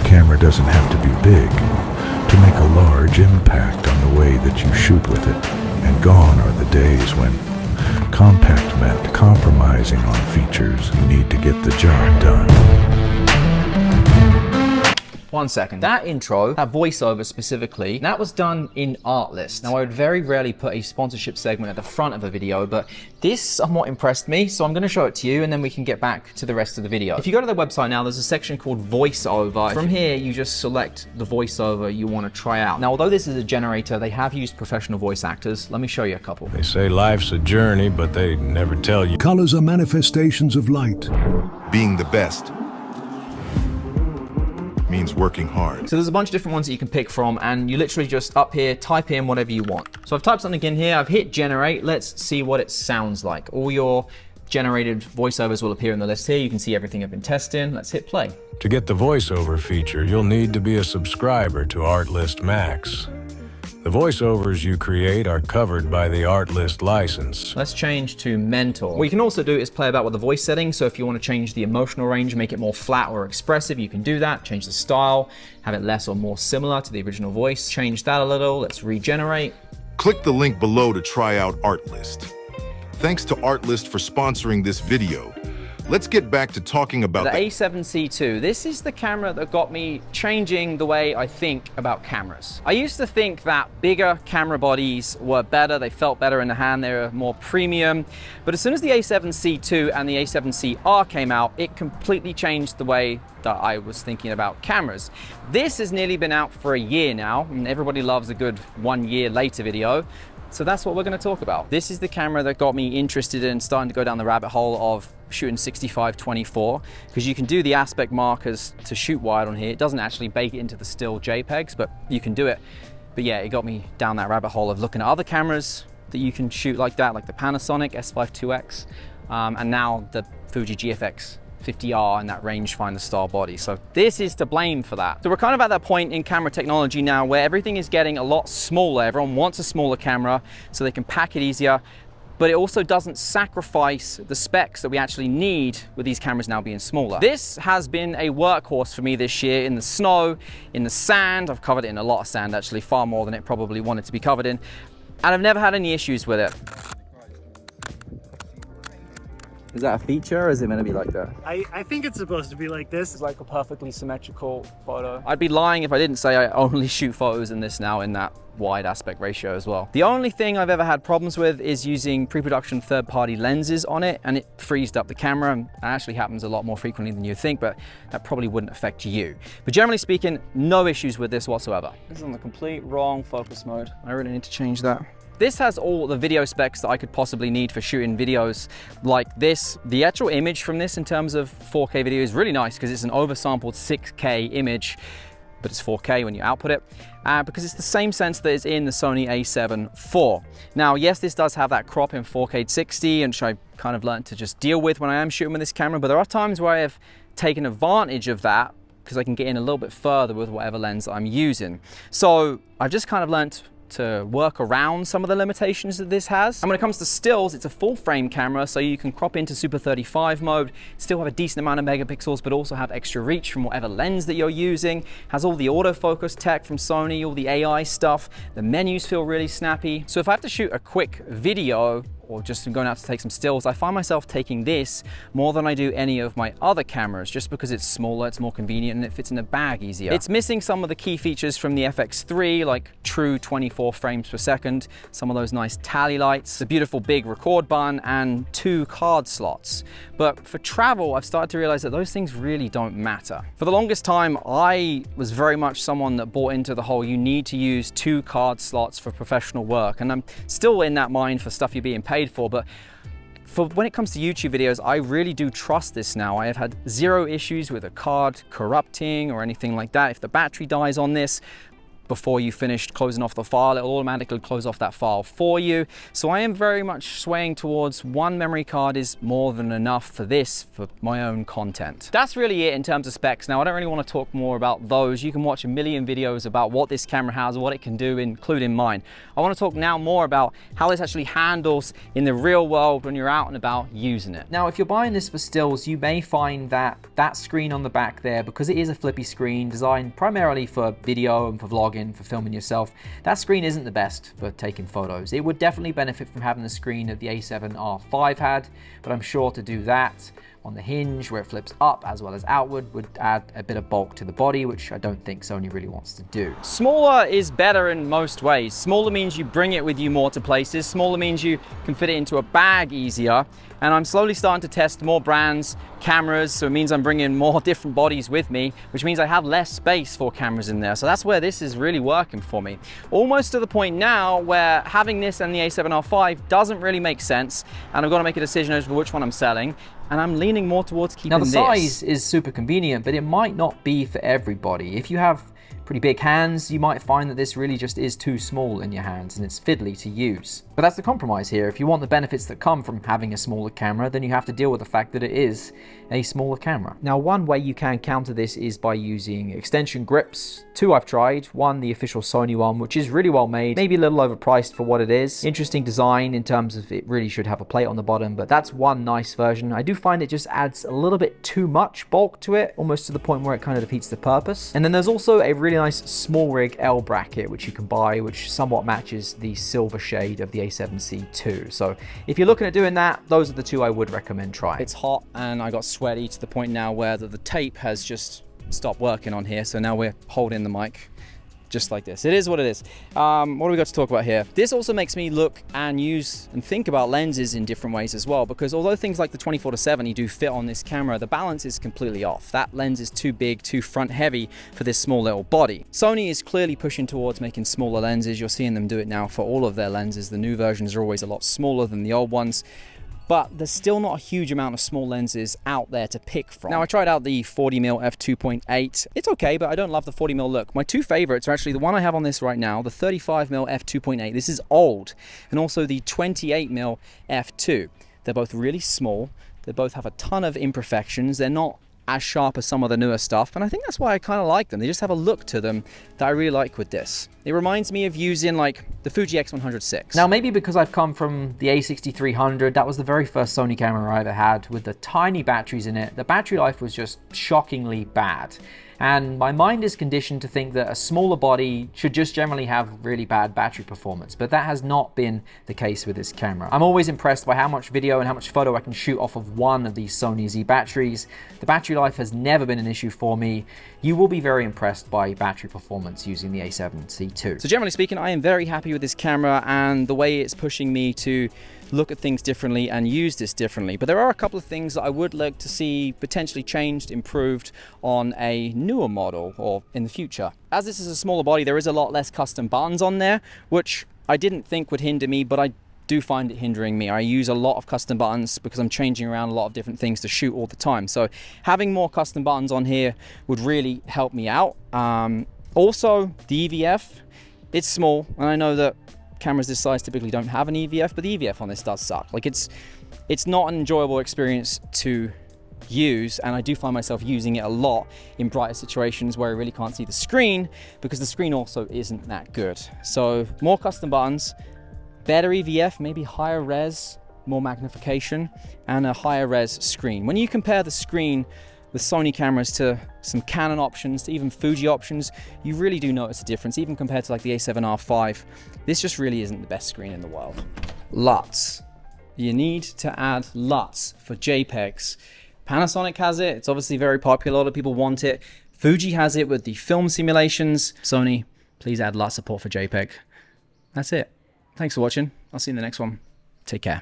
camera doesn't have to be big to make a large impact on the way that you shoot with it. And gone are the days when compact meant compromising on features you need to get the job done. 1 second. That intro, that voiceover specifically, that was done in Artlist. Now, I would very rarely put a sponsorship segment at the front of a video, but this somewhat impressed me, so I'm gonna show it to you and then we can get back to the rest of the video. If you go to their website now, there's a section called voiceover. From here, you just select the voiceover you wanna try out. Now, although this is a generator, they have used professional voice actors. Let me show you a couple. They say life's a journey, but they never tell you. Colors are manifestations of light. Being the best means working hard. So there's a bunch of different ones that you can pick from, and you literally just up here, type in whatever you want. So I've typed something in here, I've hit generate, let's see what it sounds like. All your generated voiceovers will appear in the list here. You can see everything I've been testing. Let's hit play. To get the voiceover feature, you'll need to be a subscriber to Artlist Max. The voiceovers you create are covered by the Artlist license. Let's change to mentor. What you can also do is play about with the voice settings. So if you want to change the emotional range, make it more flat or expressive, you can do that. Change the style, have it less or more similar to the original voice. Change that a little. Let's regenerate. Click the link below to try out Artlist. Thanks to Artlist for sponsoring this video. Let's get back to talking about the A7CII. This is the camera that got me changing the way I think about cameras. I used to think that bigger camera bodies were better, they felt better in the hand, they were more premium. But as soon as the A7CII and the A7CR came out, it completely changed the way that I was thinking about cameras. This has nearly been out for a year now, and everybody loves a good 1 year later video. So that's what we're going to talk about. This is the camera that got me interested in starting to go down the rabbit hole of shooting 65-24, because you can do the aspect markers to shoot wide on here. It doesn't actually bake it into the still JPEGs, but you can do it. But yeah, it got me down that rabbit hole of looking at other cameras that you can shoot like that, like the Panasonic S5 IIX, and now the Fuji GFX 50R and that rangefinder style body. So this is to blame for that. So we're kind of at that point in camera technology now where everything is getting a lot smaller. Everyone wants a smaller camera so they can pack it easier, but it also doesn't sacrifice the specs that we actually need with these cameras now being smaller. This has been a workhorse for me this year in the snow, in the sand. I've covered it in a lot of sand actually, far more than it probably wanted to be covered in. And I've never had any issues with it. Is that a feature or is it meant to be like that? I think it's supposed to be like this. It's like a perfectly symmetrical photo. I'd be lying if I didn't say I only shoot photos in this now in that wide aspect ratio as well. The only thing I've ever had problems with is using pre-production third-party lenses on it, and it freezed up the camera. And that actually happens a lot more frequently than you think, but that probably wouldn't affect you. But generally speaking, no issues with this whatsoever. This is on the complete wrong focus mode. I really need to change that. This has all the video specs that I could possibly need for shooting videos like this. The actual image from this in terms of 4K video is really nice because it's an oversampled 6K image, but it's 4K when you output it, because it's the same sensor that is in the Sony A7 IV. Now, yes, this does have that crop in 4K 60, and which I've kind of learned to just deal with when I am shooting with this camera, but there are times where I have taken advantage of that because I can get in a little bit further with whatever lens I'm using. So I've just kind of learned to work around some of the limitations that this has. And when it comes to stills, it's a full frame camera, so you can crop into Super 35 mode, still have a decent amount of megapixels, but also have extra reach from whatever lens that you're using. Has all the autofocus tech from Sony, all the AI stuff. The menus feel really snappy. So if I have to shoot a quick video, or just going out to take some stills, I find myself taking this more than I do any of my other cameras, just because it's smaller, it's more convenient, and it fits in a bag easier. It's missing some of the key features from the FX3, like true 24 frames per second, some of those nice tally lights, the beautiful big record button, and 2 card slots. But for travel, I've started to realize that those things really don't matter. For the longest time, I was very much someone that bought into the whole, you need to use 2 card slots for professional work. And I'm still in that mind for stuff you're being paid for, but when it comes to YouTube videos, I really do trust this now. I have had 0 issues with a card corrupting or anything like that. If the battery dies on this, before you finished closing off the file. It'll automatically close off that file for you. So I am very much swaying towards one memory card is more than enough for this, for my own content. That's really it in terms of specs. Now, I don't really want to talk more about those. You can watch a million videos about what this camera has, what it can do, including mine. I want to talk now more about how this actually handles in the real world when you're out and about using it. Now, if you're buying this for stills, you may find that that screen on the back there, because it is a flippy screen designed primarily for video and for vlogging, for filming yourself, that screen isn't the best for taking photos. It would definitely benefit from having the screen that the A7R5 had, but I'm sure to do that on the hinge where it flips up as well as outward would add a bit of bulk to the body, which I don't think Sony really wants to do. Smaller is better in most ways. Smaller means you bring it with you more to places. Smaller means you can fit it into a bag easier. And I'm slowly starting to test more brands, cameras, so it means I'm bringing more different bodies with me, which means I have less space for cameras in there. So that's where this is really working for me. Almost to the point now where having this and the A7R5 doesn't really make sense, and I've got to make a decision as to which one I'm selling. And I'm leaning more towards keeping this. Now the size is super convenient, but it might not be for everybody. If you have pretty big hands, you might find that this really just is too small in your hands and it's fiddly to use. But that's the compromise here. If you want the benefits that come from having a smaller camera, then you have to deal with the fact that it is a smaller camera. Now, one way you can counter this is by using extension grips. Two I've tried. One, the official Sony one, which is really well made, maybe a little overpriced for what it is. Interesting design in terms of it really should have a plate on the bottom, but that's one nice version. I do find it just adds a little bit too much bulk to it, almost to the point where it kind of defeats the purpose. And then there's also a really nice small rig L bracket which you can buy, which somewhat matches the silver shade of the A7CII. So if you're looking at doing that, those are the two I would recommend trying. It's hot and I got sweaty to the point now where the tape has just stopped working on here, so now we're holding the mic just like this. It is what it is. What do we got to talk about here? This also makes me look and use and think about lenses in different ways as well, because although things like the 24-70 do fit on this camera, the balance is completely off. That lens is too big, too front heavy for this small little body. Sony is clearly pushing towards making smaller lenses. You're seeing them do it now for all of their lenses. The new versions are always a lot smaller than the old ones, but there's still not a huge amount of small lenses out there to pick from. Now, I tried out the 40mm f2.8. It's okay, but I don't love the 40mm look. My two favorites are actually the one I have on this right now, the 35mm f2.8. This is old, and also the 28mm f2. They're both really small. They both have a ton of imperfections. They're not as sharp as some of the newer stuff, and I think that's why I kind of like them. They just have a look to them that I really like with this. It reminds me of using like the Fuji X100VI. Now, maybe because I've come from the A6300, that was the very first Sony camera I ever had with the tiny batteries in it. The battery life was just shockingly bad. And my mind is conditioned to think that a smaller body should just generally have really bad battery performance, but that has not been the case with this camera. I'm always impressed by how much video and how much photo I can shoot off of one of these Sony Z batteries. The battery life has never been an issue for me. You will be very impressed by battery performance using the A7CII. So generally speaking, I am very happy with this camera and the way it's pushing me to look at things differently and use this differently. But there are a couple of things that I would like to see potentially changed, improved on a newer model or in the future. As this is a smaller body, there is a lot less custom buttons on there, which I didn't think would hinder me, but I do find it hindering me. I use a lot of custom buttons because I'm changing around a lot of different things to shoot all the time. So having more custom buttons on here would really help me out. Also, the EVF, it's small, and I know that cameras this size typically don't have an EVF, but the EVF on this does suck. Like it's not an enjoyable experience to use, and I do find myself using it a lot in brighter situations where I really can't see the screen because the screen also isn't that good. So more custom buttons, better EVF, maybe higher res, more magnification, and a higher res screen. When you compare the screen with Sony cameras to some Canon options, to even Fuji options, you really do notice a difference, even compared to like the A7R5. This just really isn't the best screen in the world. LUTs. You need to add LUTs for JPEGs. Panasonic has it. It's obviously very popular. A lot of people want it. Fuji has it with the film simulations. Sony, please add LUT support for JPEG. That's it. Thanks for watching. I'll see you in the next one. Take care.